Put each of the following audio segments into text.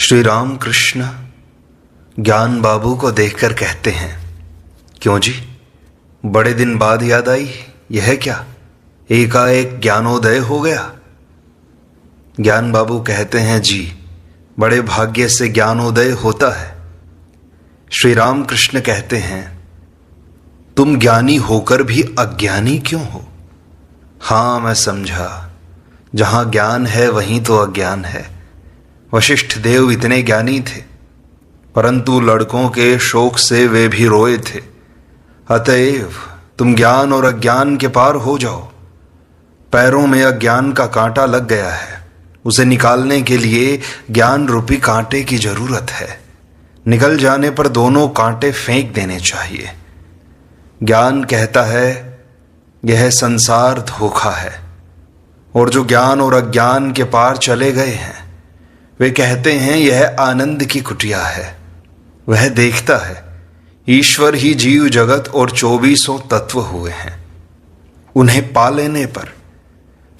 श्री राम कृष्ण ज्ञान बाबू को देखकर कहते हैं, क्यों जी, बड़े दिन बाद याद आई? यह क्या एकाएक ज्ञानोदय हो गया? ज्ञान बाबू कहते हैं, जी बड़े भाग्य से ज्ञानोदय होता है। श्री राम कृष्ण कहते हैं, तुम ज्ञानी होकर भी अज्ञानी क्यों हो? हाँ, मैं समझा, जहां ज्ञान है वहीं तो अज्ञान है। वशिष्ठ देव इतने ज्ञानी थे, परंतु लड़कों के शोक से वे भी रोए थे। अतएव तुम ज्ञान और अज्ञान के पार हो जाओ। पैरों में अज्ञान का कांटा लग गया है, उसे निकालने के लिए ज्ञान रूपी कांटे की जरूरत है। निकल जाने पर दोनों कांटे फेंक देने चाहिए। ज्ञान कहता है यह संसार धोखा है, और जो ज्ञान और अज्ञान के पार चले गए हैं वे कहते हैं यह आनंद की कुटिया है। वह देखता है ईश्वर ही जीव जगत और 24 तत्व हुए हैं। उन्हें पा लेने पर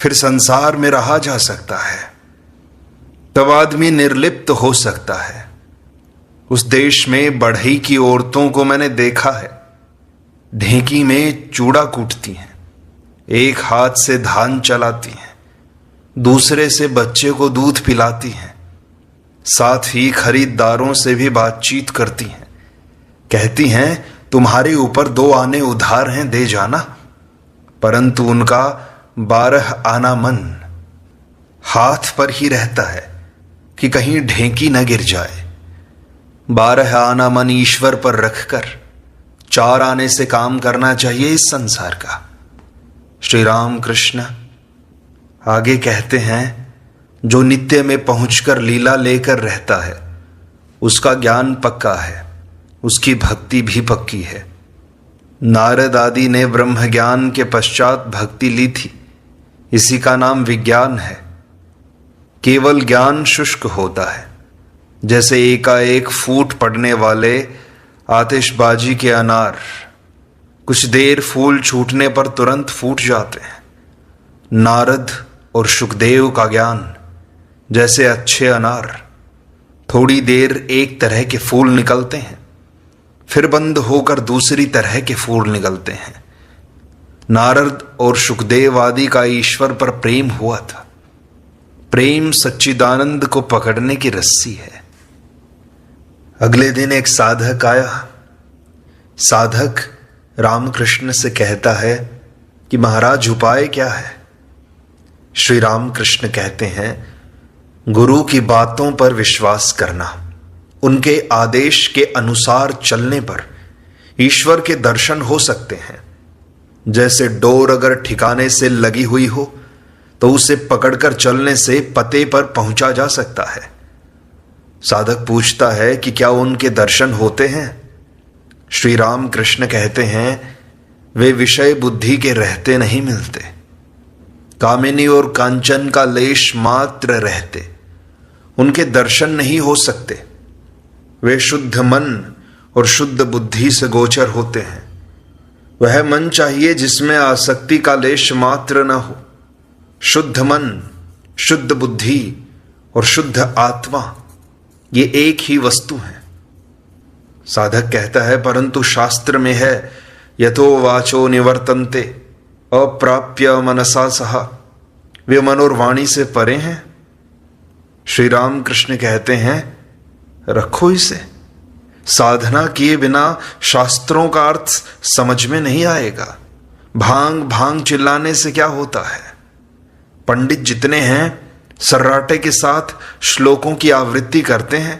फिर संसार में रहा जा सकता है, तब आदमी निर्लिप्त हो सकता है। उस देश में बढ़ई की औरतों को मैंने देखा है, ढेंकी में चूड़ा कूटती हैं, एक हाथ से धान चलाती हैं, दूसरे से बच्चे को दूध पिलाती हैं, साथ ही खरीदारों से भी बातचीत करती हैं। कहती हैं तुम्हारे ऊपर 2 आने उधार हैं, दे जाना। परंतु उनका 12 आना मन हाथ पर ही रहता है कि कहीं ढेंकी न गिर जाए। 12 आना मन ईश्वर पर रखकर 4 आने से काम करना चाहिए इस संसार का। श्री राम कृष्ण आगे कहते हैं, जो नित्य में पहुंचकर लीला लेकर रहता है उसका ज्ञान पक्का है, उसकी भक्ति भी पक्की है। नारद आदि ने ब्रह्म ज्ञान के पश्चात भक्ति ली थी, इसी का नाम विज्ञान है। केवल ज्ञान शुष्क होता है, जैसे एकाएक फूट पड़ने वाले आतिशबाजी के अनार, कुछ देर फूल छूटने पर तुरंत फूट जाते हैं। नारद और शुकदेव का ज्ञान जैसे अच्छे अनार, थोड़ी देर एक तरह के फूल निकलते हैं, फिर बंद होकर दूसरी तरह के फूल निकलते हैं। नारद और शुकदेव आदि का ईश्वर पर प्रेम हुआ था। प्रेम सच्चिदानंद को पकड़ने की रस्सी है। अगले दिन एक साधक आया। साधक रामकृष्ण से कहता है कि महाराज उपाय क्या है? श्री रामकृष्ण कहते हैं, गुरु की बातों पर विश्वास करना, उनके आदेश के अनुसार चलने पर ईश्वर के दर्शन हो सकते हैं। जैसे डोर अगर ठिकाने से लगी हुई हो तो उसे पकड़कर चलने से पते पर पहुंचा जा सकता है। साधक पूछता है कि क्या उनके दर्शन होते हैं? श्री राम कृष्ण कहते हैं, वे विषय बुद्धि के रहते नहीं मिलते। कामिनी और कांचन का लेश मात्र रहते, उनके दर्शन नहीं हो सकते। वे शुद्ध मन और शुद्ध बुद्धि से गोचर होते हैं। वह मन चाहिए जिसमें आसक्ति का लेश मात्र न हो। शुद्ध मन, शुद्ध बुद्धि और शुद्ध आत्मा, ये एक ही वस्तु है। साधक कहता है, परंतु शास्त्र में है यतो वाचो निवर्तन्ते अप्राप्य मनसा सह। वे मन और वाणी से परे हैं। श्री राम कृष्ण कहते हैं, रखो इसे। साधना किए बिना शास्त्रों का अर्थ समझ में नहीं आएगा। भांग भांग चिल्लाने से क्या होता है? पंडित जितने हैं सर्राटे के साथ श्लोकों की आवृत्ति करते हैं,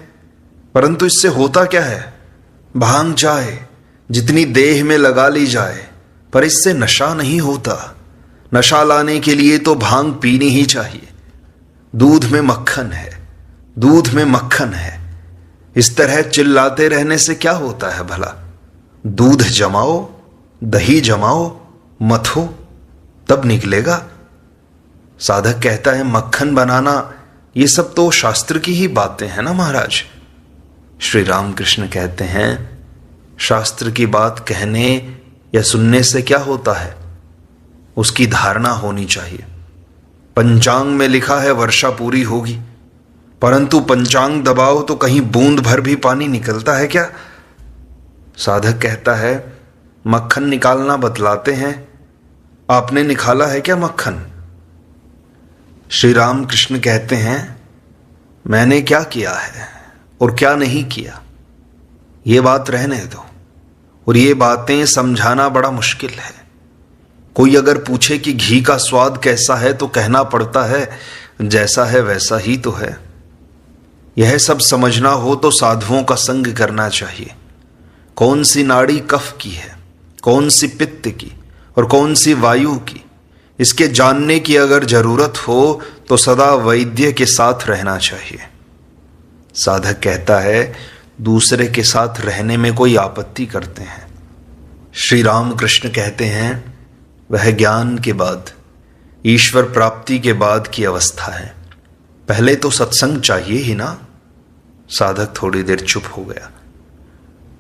परंतु इससे होता क्या है? भांग जाए जितनी देह में लगा ली जाए, पर इससे नशा नहीं होता। नशा लाने के लिए तो भांग पीनी ही चाहिए। दूध में मक्खन है, दूध में मक्खन है, इस तरह चिल्लाते रहने से क्या होता है भला? दूध जमाओ, दही जमाओ, मथो, तब निकलेगा। साधक कहता है, मक्खन बनाना ये सब तो शास्त्र की ही बातें हैं ना महाराज। श्री रामकृष्ण कहते हैं, शास्त्र की बात कहने या सुनने से क्या होता है? उसकी धारणा होनी चाहिए। पंचांग में लिखा है वर्षा पूरी होगी, परंतु पंचांग दबाओ तो कहीं बूंद भर भी पानी निकलता है क्या? साधक कहता है, मक्खन निकालना बतलाते हैं, आपने निकाला है क्या मक्खन? श्री राम कृष्ण कहते हैं, मैंने क्या किया है और क्या नहीं किया, ये बात रहने दो। और ये बातें समझाना बड़ा मुश्किल है। कोई अगर पूछे कि घी का स्वाद कैसा है तो कहना पड़ता है, जैसा है वैसा ही तो है। यह सब समझना हो तो साधुओं का संग करना चाहिए। कौन सी नाड़ी कफ की है, कौन सी पित्त की और कौन सी वायु की, इसके जानने की अगर जरूरत हो तो सदा वैद्य के साथ रहना चाहिए। साधक कहता है, दूसरे के साथ रहने में कोई आपत्ति करते हैं। श्री राम कृष्ण कहते हैं, वह ज्ञान के बाद, ईश्वर प्राप्ति के बाद की अवस्था है। पहले तो सत्संग चाहिए ही ना। साधक थोड़ी देर चुप हो गया।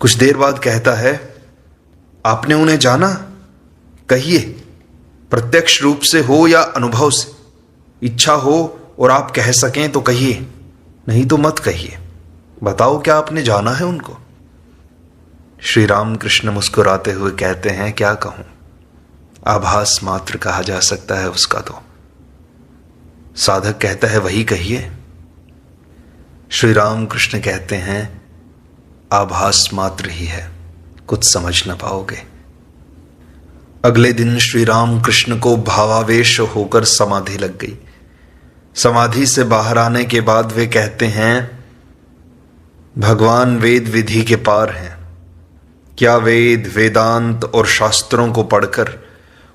कुछ देर बाद कहता है, आपने उन्हें जाना? कहिए, प्रत्यक्ष रूप से हो या अनुभव से। इच्छा हो और आप कह सकें तो कहिए, नहीं तो मत कहिए। बताओ, क्या आपने जाना है उनको? श्री राम कृष्ण मुस्कुराते हुए कहते हैं, क्या कहूं, आभास मात्र कहा जा सकता है उसका तो। साधक कहता है, वही कहिए। श्री राम कृष्ण कहते हैं, आभास मात्र ही है, कुछ समझ न पाओगे। अगले दिन श्री राम कृष्ण को भावावेश होकर समाधि लग गई। समाधि से बाहर आने के बाद वे कहते हैं, भगवान वेद विधि के पार हैं। क्या वेद, वेदांत और शास्त्रों को पढ़कर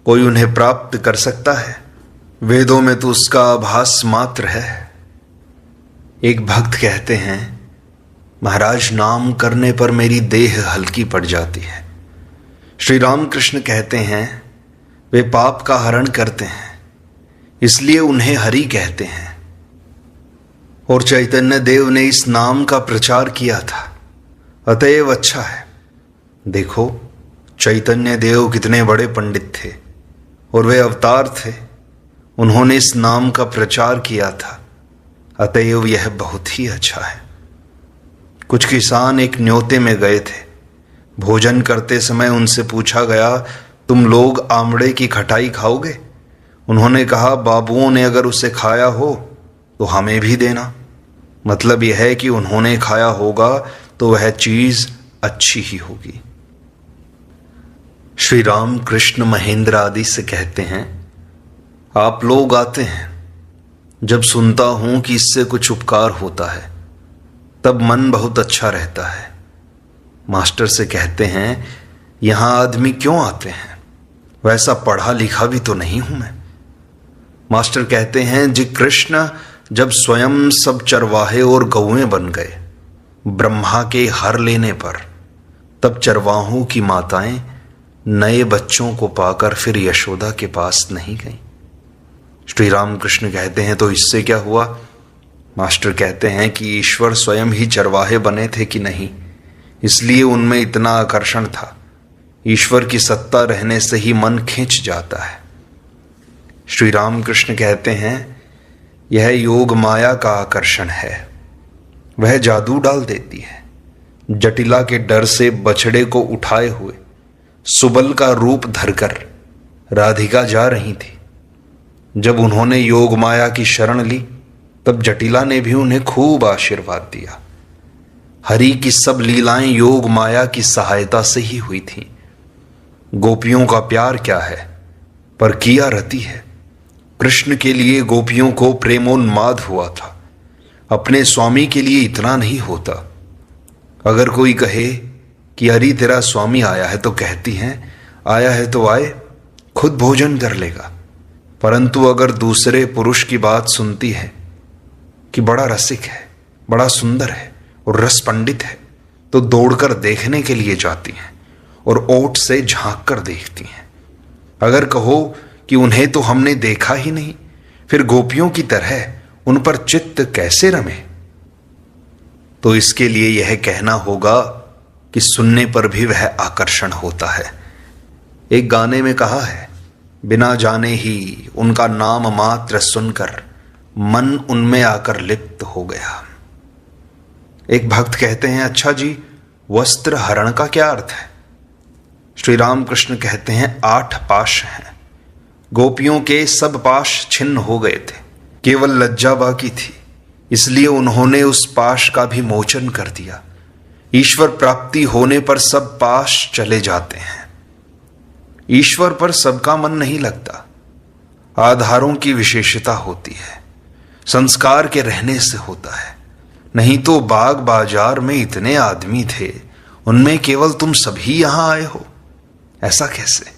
कोई उन्हें प्राप्त कर सकता है? वेदों में तो उसका आभास मात्र है। एक भक्त कहते हैं, महाराज, नाम करने पर मेरी देह हल्की पड़ जाती है। श्री राम कृष्ण कहते हैं, वे पाप का हरण करते हैं, इसलिए उन्हें हरि कहते हैं। और चैतन्य देव ने इस नाम का प्रचार किया था, अतएव अच्छा है। देखो, चैतन्य देव कितने बड़े पंडित थे और वे अवतार थे। उन्होंने इस नाम का प्रचार किया था, अतएव यह बहुत ही अच्छा है। कुछ किसान एक न्योते में गए थे। भोजन करते समय उनसे पूछा गया, तुम लोग आमड़े की खटाई खाओगे? उन्होंने कहा, बाबुओं ने अगर उसे खाया हो तो हमें भी देना। मतलब यह है कि उन्होंने खाया होगा तो वह चीज अच्छी ही होगी। श्री राम कृष्ण महेंद्र आदि से कहते हैं, आप लोग आते हैं, जब सुनता हूं कि इससे कुछ उपकार होता है तब मन बहुत अच्छा रहता है। मास्टर से कहते हैं, यहां आदमी क्यों आते हैं? वैसा पढ़ा लिखा भी तो नहीं हूं मैं। मास्टर कहते हैं, जी कृष्ण जब स्वयं सब चरवाहे और गौएं बन गए ब्रह्मा के हर लेने पर, तब चरवाहों की माताएं नए बच्चों को पाकर फिर यशोदा के पास नहीं गईं। श्री राम कृष्ण कहते हैं, तो इससे क्या हुआ? मास्टर कहते हैं कि ईश्वर स्वयं ही चरवाहे बने थे कि नहीं, इसलिए उनमें इतना आकर्षण था। ईश्वर की सत्ता रहने से ही मन खींच जाता है। श्री राम कृष्ण कहते हैं, यह योग माया का आकर्षण है। वह जादू डाल देती है। जटिला के डर से बछड़े को उठाए हुए सुबल का रूप धरकर राधिका जा रही थी। जब उन्होंने योग माया की शरण ली तब जटिला ने भी उन्हें खूब आशीर्वाद दिया। हरि की सब लीलाएं योग माया की सहायता से ही हुई थीं। गोपियों का प्यार क्या है, पर किया रति है। कृष्ण के लिए गोपियों को प्रेमोन्माद हुआ था, अपने स्वामी के लिए इतना नहीं होता। अगर कोई कहे कि अरे तेरा स्वामी आया है, तो कहती हैं, आया है तो आए, खुद भोजन कर लेगा। परंतु अगर दूसरे पुरुष की बात सुनती है कि बड़ा रसिक है, बड़ा सुंदर है और रस पंडित है, तो दौड़कर देखने के लिए जाती हैं और ओट से झांक कर देखती हैं। अगर कहो कि उन्हें तो हमने देखा ही नहीं, फिर गोपियों की तरह उन पर चित्त कैसे रमे? तो इसके लिए यह कहना होगा कि सुनने पर भी वह आकर्षण होता है। एक गाने में कहा है, बिना जाने ही उनका नाम मात्र सुनकर मन उनमें आकर लिप्त हो गया। एक भक्त कहते हैं, अच्छा जी, वस्त्र हरण का क्या अर्थ है? श्री राम कृष्ण कहते हैं, 8 पाश हैं। गोपियों के सब पाश छिन्न हो गए थे, केवल लज्जा बाकी थी, इसलिए उन्होंने उस पाश का भी मोचन कर दिया। ईश्वर प्राप्ति होने पर सब पाश चले जाते हैं। ईश्वर पर सबका मन नहीं लगता। आधारों की विशेषता होती है, संस्कार के रहने से होता है। नहीं तो बाग बाजार में इतने आदमी थे, उनमें केवल तुम सभी यहां आए हो। ऐसा कैसे?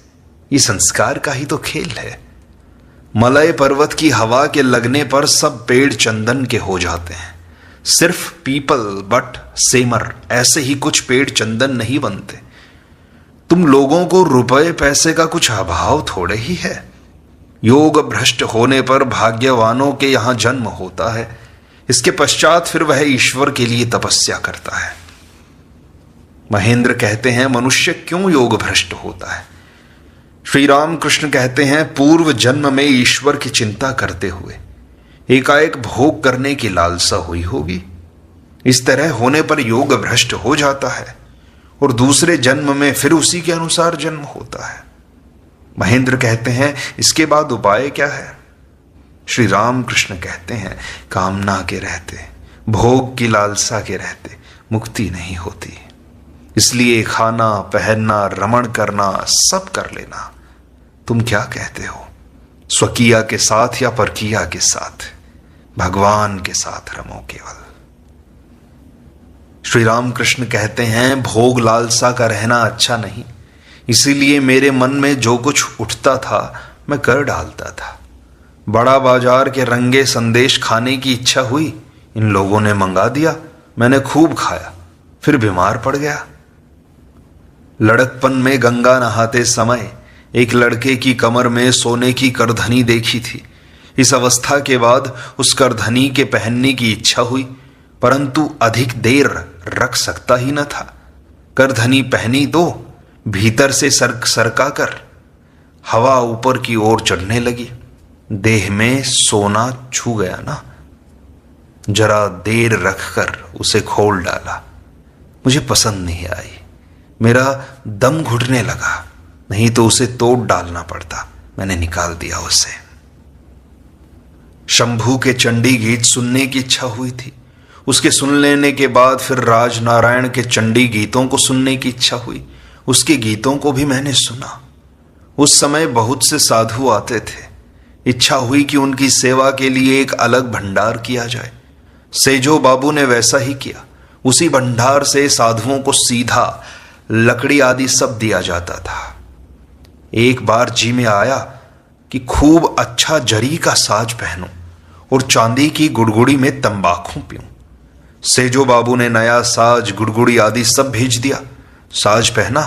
ये संस्कार का ही तो खेल है। मलय पर्वत की हवा के लगने पर सब पेड़ चंदन के हो जाते हैं। सिर्फ पीपल, बट, सेमर ऐसे ही कुछ पेड़ चंदन नहीं बनते। तुम लोगों को रुपए पैसे का कुछ अभाव थोड़े ही है। योग भ्रष्ट होने पर भाग्यवानों के यहां जन्म होता है। इसके पश्चात फिर वह ईश्वर के लिए तपस्या करता है। महेंद्र कहते हैं, मनुष्य क्यों योग भ्रष्ट होता है? श्री राम कृष्ण कहते हैं, पूर्व जन्म में ईश्वर की चिंता करते हुए एकाएक भोग करने की लालसा हुई होगी। इस तरह होने पर योग भ्रष्ट हो जाता है और दूसरे जन्म में फिर उसी के अनुसार जन्म होता है। महेंद्र कहते हैं, इसके बाद उपाय क्या है? श्री राम कृष्ण कहते हैं, कामना के रहते, भोग की लालसा के रहते मुक्ति नहीं होती। इसलिए खाना, पहनना, रमण करना सब कर लेना। तुम क्या कहते हो? स्वकीया के साथ या परकीया के साथ? भगवान के साथ रमो केवल। श्री राम कृष्ण कहते हैं, भोग लालसा का रहना अच्छा नहीं। इसीलिए मेरे मन में जो कुछ उठता था मैं कर डालता था। बड़ा बाजार के रंगे संदेश खाने की इच्छा हुई, इन लोगों ने मंगा दिया, मैंने खूब खाया, फिर बीमार पड़ गया। लड़कपन में गंगा नहाते समय एक लड़के की कमर में सोने की करधनी देखी थी। इस अवस्था के बाद उस करधनी के पहनने की इच्छा हुई, परंतु अधिक देर रख सकता ही न था। करधनी पहनी तो भीतर से सरका कर हवा ऊपर की ओर चढ़ने लगी। देह में सोना छू गया ना। जरा देर रखकर उसे खोल डाला, मुझे पसंद नहीं आई। मेरा दम घुटने लगा, नहीं तो उसे तोड़ डालना पड़ता। मैंने निकाल दिया उसे। शंभू के चंडी गीत सुनने की इच्छा हुई थी। उसके सुन लेने के बाद फिर राजनारायण के चंडी गीतों को सुनने की इच्छा हुई। उसके गीतों को भी मैंने सुना। उस समय बहुत से साधु आते थे। इच्छा हुई कि उनकी सेवा के लिए एक अलग भंडार किया जाए। सेजो बाबू ने वैसा ही किया। उसी भंडार से साधुओं को सीधा लकड़ी आदि सब दिया जाता था। एक बार जी में आया कि खूब अच्छा जरी का साज पहनूं और चांदी की गुड़गुड़ी में तंबाकू पीऊं। सेजो बाबू ने नया साज, गुड़गुड़ी आदि सब भेज दिया। साज पहना,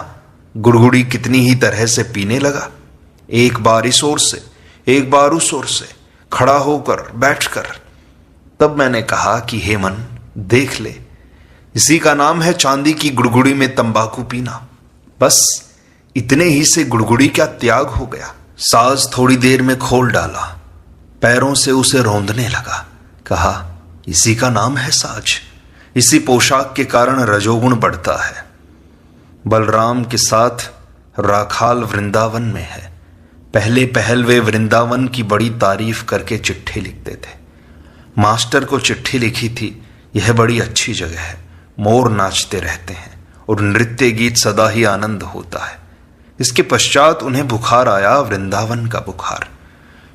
गुड़गुड़ी कितनी ही तरह से पीने लगा। एक बार इस ओर से, एक बार उस ओर से, खड़ा होकर, बैठकर। तब मैंने कहा कि हे मन, देख ले, इसी का नाम है चांदी की गुड़गुड़ी में तंबाकू पीना। बस इतने ही से गुड़गुड़ी का त्याग हो गया। साज थोड़ी देर में खोल डाला, पैरों से उसे रौंदने लगा। कहा, इसी का नाम है साज। इसी पोशाक के कारण रजोगुण बढ़ता है। बलराम के साथ राखाल वृंदावन में है। पहले पहल वे वृंदावन की बड़ी तारीफ करके चिट्ठी लिखते थे। मास्टर को चिट्ठी लिखी थी, यह बड़ी अच्छी जगह है, मोर नाचते रहते हैं और नृत्य गीत सदा ही आनंद होता है। इसके पश्चात उन्हें बुखार आया, वृंदावन का बुखार।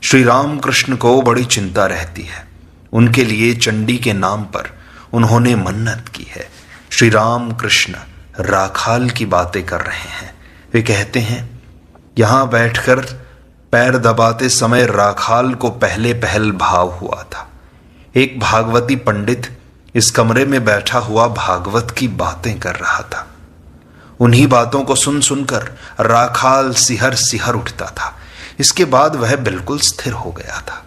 श्री राम कृष्ण को बड़ी चिंता रहती है। उनके लिए चंडी के नाम पर उन्होंने मन्नत की है। श्री राम कृष्ण राखाल की बातें कर रहे हैं। वे कहते हैं, यहां बैठकर पैर दबाते समय राखाल को पहले पहल भाव हुआ था। एक भागवती पंडित इस कमरे में बैठा हुआ भागवत की बातें कर रहा था। उन्हीं बातों को सुन सुनकर राखाल सिहर सिहर उठता था। इसके बाद वह बिल्कुल स्थिर हो गया था।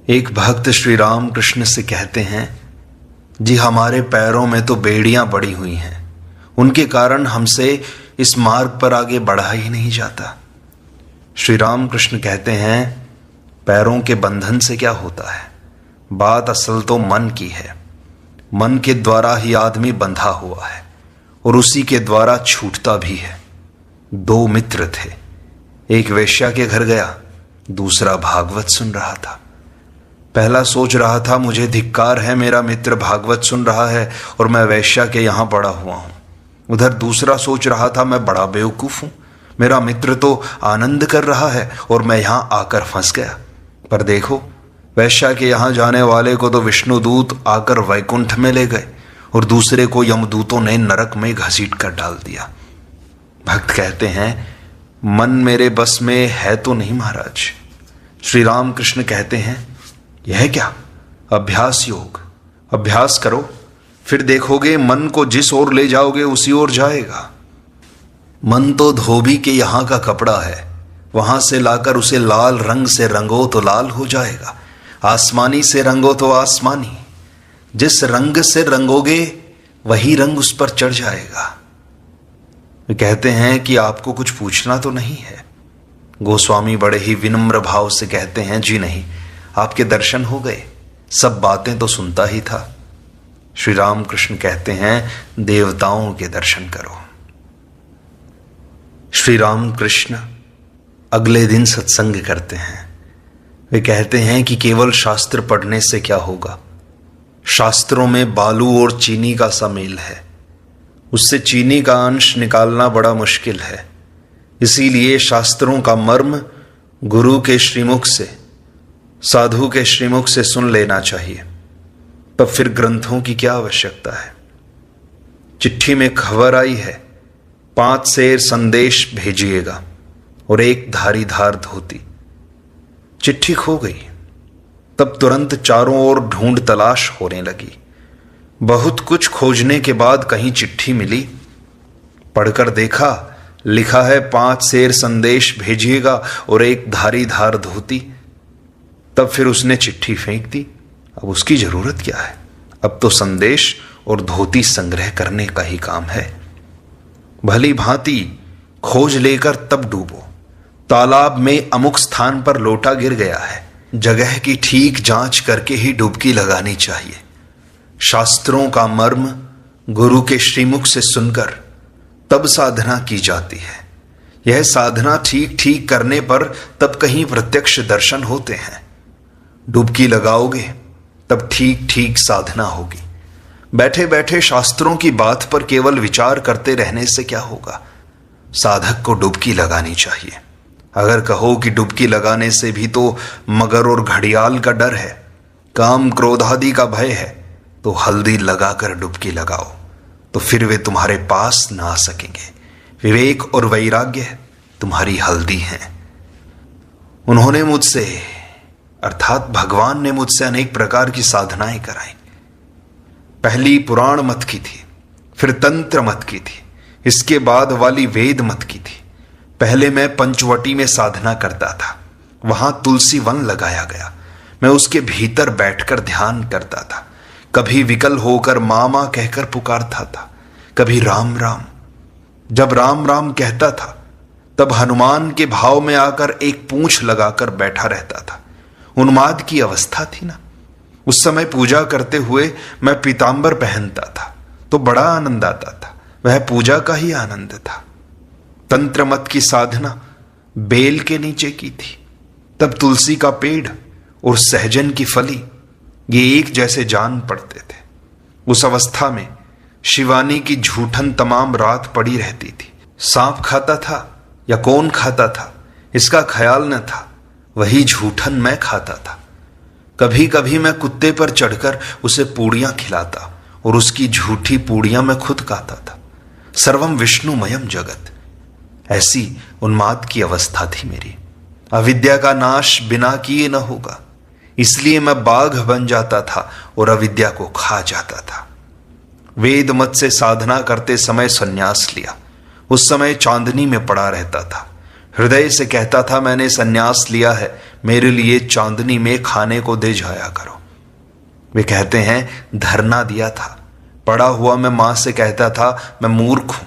एक भक्त श्री राम कृष्ण से कहते हैं, जी हमारे पैरों में तो बेड़ियां पड़ी हुई हैं, उनके कारण हमसे इस मार्ग पर आगे बढ़ा ही नहीं जाता। श्री राम कृष्ण कहते हैं, पैरों के बंधन से क्या होता है? बात असल तो मन की है। मन के द्वारा ही आदमी बंधा हुआ है और उसी के द्वारा छूटता भी है। दो मित्र थे, एक वेश्या के घर गया, दूसरा भागवत सुन रहा था। पहला सोच रहा था मुझे धिक्कार है, मेरा मित्र भागवत सुन रहा है और मैं वेश्या के यहां पड़ा हुआ हूं। उधर दूसरा सोच रहा था मैं बड़ा बेवकूफ हूं, मेरा मित्र तो आनंद कर रहा है और मैं यहां आकर फंस गया। पर देखो, वैश्या के यहां जाने वाले को तो विष्णुदूत आकर वैकुंठ में ले गए और दूसरे को यमदूतों ने नरक में घसीट कर डाल दिया। भक्त कहते हैं मन मेरे बस में है तो नहीं महाराज। श्री राम कृष्ण कहते हैं यह क्या? अभ्यास योग। अभ्यास करो, फिर देखोगे मन को जिस ओर ले जाओगे उसी ओर जाएगा। मन तो धोबी के यहां का कपड़ा है, वहां से लाकर उसे लाल रंग से रंगो तो लाल हो जाएगा, आसमानी से रंगो तो आसमानी। जिस रंग से रंगोगे वही रंग उस पर चढ़ जाएगा। वे कहते हैं कि आपको कुछ पूछना तो नहीं है? गोस्वामी बड़े ही विनम्र भाव से कहते हैं जी नहीं, आपके दर्शन हो गए, सब बातें तो सुनता ही था। श्री राम कृष्ण कहते हैं देवताओं के दर्शन करो। श्री राम कृष्ण अगले दिन सत्संग करते हैं। वे कहते हैं कि केवल शास्त्र पढ़ने से क्या होगा? शास्त्रों में बालू और चीनी का सा मेल है, उससे चीनी का अंश निकालना बड़ा मुश्किल है। इसीलिए शास्त्रों का मर्म गुरु के श्रीमुख से, साधु के श्रीमुख से सुन लेना चाहिए। तब फिर ग्रंथों की क्या आवश्यकता है? चिट्ठी में खबर आई है 5 सेर संदेश भेजिएगा और एक धारीधार धोती। चिट्ठी खो गई। तब तुरंत चारों ओर ढूंढ तलाश होने लगी। बहुत कुछ खोजने के बाद कहीं चिट्ठी मिली। पढ़कर देखा, लिखा है 5 सेर संदेश भेजिएगा और एक धारीधार धोती। तब फिर उसने चिट्ठी फेंक दी। अब उसकी जरूरत क्या है? अब तो संदेश और धोती संग्रह करने का ही काम है। भली भांति खोज लेकर तब डूबो। तालाब में अमुक स्थान पर लोटा गिर गया है, जगह की ठीक जांच करके ही डुबकी लगानी चाहिए। शास्त्रों का मर्म गुरु के श्रीमुख से सुनकर तब साधना की जाती है। यह साधना ठीक ठीक करने पर तब कहीं प्रत्यक्ष दर्शन होते हैं। डुबकी लगाओगे तब ठीक ठीक साधना होगी। बैठे बैठे शास्त्रों की बात पर केवल विचार करते रहने से क्या होगा? साधक को डुबकी लगानी चाहिए। अगर कहो कि डुबकी लगाने से भी तो मगर और घड़ियाल का डर है, काम क्रोध आदि का भय है, तो हल्दी लगाकर डुबकी लगाओ, तो फिर वे तुम्हारे पास ना आ सकेंगे। विवेक और वैराग्य तुम्हारी हल्दी हैं। उन्होंने मुझसे, अर्थात भगवान ने मुझसे अनेक प्रकार की साधनाएं कराई। पहली पुराण मत की थी, फिर तंत्र मत की थी, इसके बाद वाली वेद मत की थी। पहले मैं पंचवटी में साधना करता था, वहां तुलसी वन लगाया गया, मैं उसके भीतर बैठकर ध्यान करता था। कभी विकल होकर मां मां कहकर पुकारता था, कभी राम राम। जब राम राम कहता था तब हनुमान के भाव में आकर एक पूंछ लगाकर बैठा रहता था। उन्माद की अवस्था थी ना, उस समय पूजा करते हुए मैं पीतांबर पहनता था तो बड़ा आनंद आता था, वह पूजा का ही आनंद था। तंत्र मत की साधना बेल के नीचे की थी, तब तुलसी का पेड़ और सहजन की फली ये एक जैसे जान पड़ते थे। उस अवस्था में शिवानी की झूठन तमाम रात पड़ी रहती थी। सांप खाता था या कौन खाता था इसका ख्याल न था, वही झूठन मैं खाता था। कभी कभी मैं कुत्ते पर चढ़कर उसे पूड़ियां खिलाता और उसकी झूठी पूड़ियां मैं खुद खाता था। सर्वम विष्णुमयम जगत, ऐसी उन्माद की अवस्था थी मेरी। अविद्या का नाश बिना किए न होगा, इसलिए मैं बाघ बन जाता था और अविद्या को खा जाता था। वेद मत से साधना करते समय संन्यास लिया। उस समय चांदनी में पड़ा रहता था। हृदय से कहता था मैंने संन्यास लिया है, मेरे लिए चांदनी में खाने को दे जाया करो। वे कहते हैं धरना दिया था। पड़ा हुआ मैं मां से कहता था मैं मूर्ख हूं,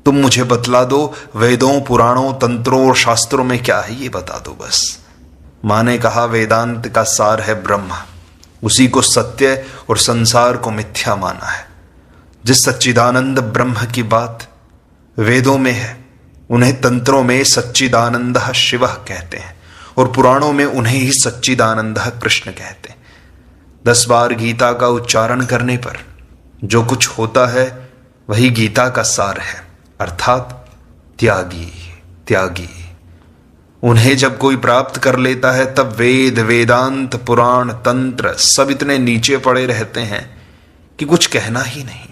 तुम मुझे बतला दो वेदों पुराणों तंत्रों और शास्त्रों में क्या है ये बता दो बस। माँ ने कहा वेदांत का सार है ब्रह्म, उसी को सत्य और संसार को मिथ्या माना है। जिस सच्चिदानंद ब्रह्म की बात वेदों में है उन्हें तंत्रों में सच्चिदानंदः शिवः कहते हैं और पुराणों में उन्हें ही सच्चिदानंदः कृष्ण कहते हैं। 10 बार गीता का उच्चारण करने पर जो कुछ होता है वही गीता का सार है, अर्थात त्यागी त्यागी। उन्हें जब कोई प्राप्त कर लेता है तब वेद वेदांत पुराण तंत्र सब इतने नीचे पड़े रहते हैं कि कुछ कहना ही नहीं।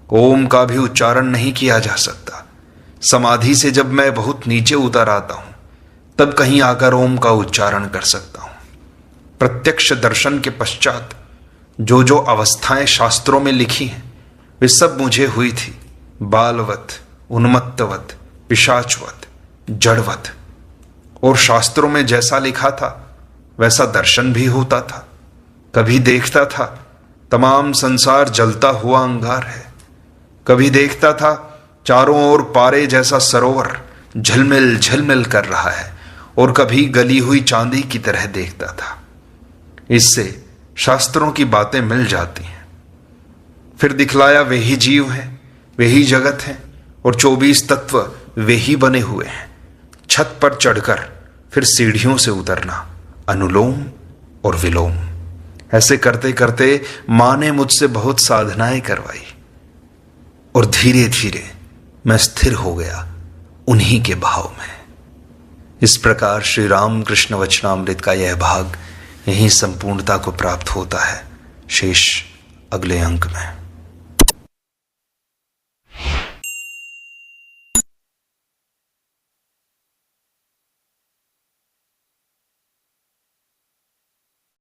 ओम का भी उच्चारण नहीं किया जा सकता। समाधि से जब मैं बहुत नीचे उतर आता हूं तब कहीं आकर ओम का उच्चारण कर सकता हूं। प्रत्यक्ष दर्शन के पश्चात जो जो अवस्थाएं शास्त्रों में लिखी हैं वे सब मुझे हुई थी, बालवत, उन्मत्तवत, पिशाचवत, जड़वत। और शास्त्रों में जैसा लिखा था वैसा दर्शन भी होता था। कभी देखता था तमाम संसार जलता हुआ अंगार है, कभी देखता था चारों ओर पारे जैसा सरोवर झलमिल झलमिल कर रहा है, और कभी गली हुई चांदी की तरह देखता था। इससे शास्त्रों की बातें मिल जाती हैं। फिर दिखलाया वे ही जीव हैं, वे ही जगत हैं और 24 तत्व वे ही बने हुए हैं। छत पर चढ़कर फिर सीढ़ियों से उतरना, अनुलोम और विलोम। ऐसे करते करते मां ने मुझसे बहुत साधनाएं करवाई और धीरे धीरे मैं स्थिर हो गया उन्हीं के भाव में। इस प्रकार श्री राम कृष्ण वचनामृत का यह भाग यहीं संपूर्णता को प्राप्त होता है। शेष अगले अंक में।